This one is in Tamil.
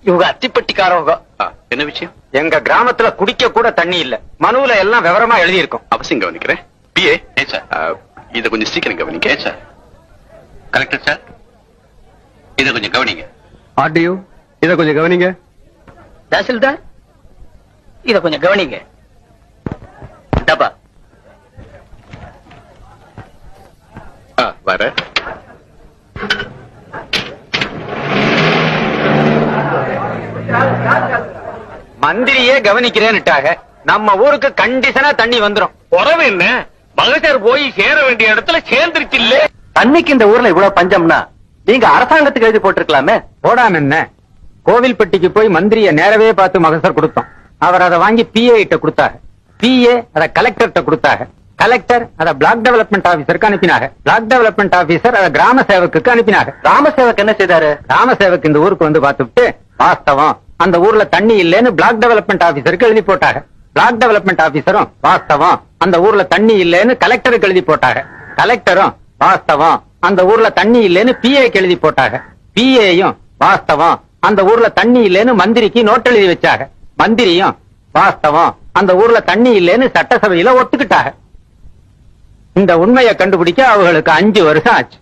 இவங்க அத்திப்பட்டிக்காரவங்க. என்ன விஷயம்? எங்க கிராமத்துல குடிக்க கூட தண்ணி இல்ல. மனுவுல எல்லாம் விவரமா எழுதி இருக்கும். அவசியம் கவனிக்கிறேன். பிஏ சார், இத கொஞ்சம் சீக்கிரம் கவனிக்க. சார், கலெக்டர் சார், இத கொஞ்சம் கவனிங்க. ஆர்டிஓ, இத கொஞ்சம் கவனிங்க. தாசில்தார், இத கொஞ்சம் கவனிங்க. டப்பா வர மந்திரியே கவனிக்கிறேன்னுட்டாக. நம்ம ஊருக்கு கண்டிஷனா தண்ணி வந்துரும். உறவு என்ன? மகசர் போய் சேர வேண்டிய இடத்துல சேர்ந்துருச்சு இல்ல. தண்ணிக்கு இந்த ஊர்ல இவ்வளவு பஞ்சம்னா நீங்க அரசாங்கத்துக்கு எழுதி போட்டிருக்கலாமே. போடாம என்ன, கோவில்பட்டிக்கு போய் மந்திரிய நேரவே பார்த்து மகசர் கொடுத்தோம். அவர் அதை வாங்கி பிஏ கிட்ட கொடுத்தாங்க. பிஏ அதை கலெக்டர்கிட்ட கொடுத்தாங்க. கலெக்டர் அதை பிளாக் டெவலப்மெண்ட் ஆபீசருக்கு அனுப்பினாங்க. பிளாக் டெவலப்மெண்ட் ஆபீசர் அதை கிராம சேவக்கு அனுப்பினாங்க. கிராம சேவக் என்ன செய்தாரு? கிராம சேவக் இந்த ஊருக்கு வந்து பார்த்துட்டு வாஸ்தவம் அந்த ஊர்ல தண்ணி இல்லைன்னு பிளாக் டெவலப்மெண்ட் ஆபீசருக்கு எழுதி போட்டாங்க. பிளாக் டெவலப்மெண்ட் ஆபீசரும் வாஸ்தவம் அந்த ஊர்ல தண்ணி இல்லைன்னு கலெக்டருக்கு எழுதி போட்டாங்க. கலெக்டரும் வாஸ்தவம் அந்த ஊர்ல தண்ணி இல்லைன்னு பிஏக்கு எழுதி போட்டாங்க. பிஏயும் வாஸ்தவம் அந்த ஊர்ல தண்ணி இல்லைன்னு மந்திரிக்கு நோட் எழுதி வச்சாங்க. மந்திரியும் வாஸ்தவம் அந்த ஊர்ல தண்ணி இல்லைன்னு சட்டசபையில ஒத்துக்கிட்டாங்க. இந்த உண்மையை கண்டுபிடிக்க அவங்களுக்கு 5 வருஷம் ஆச்சு.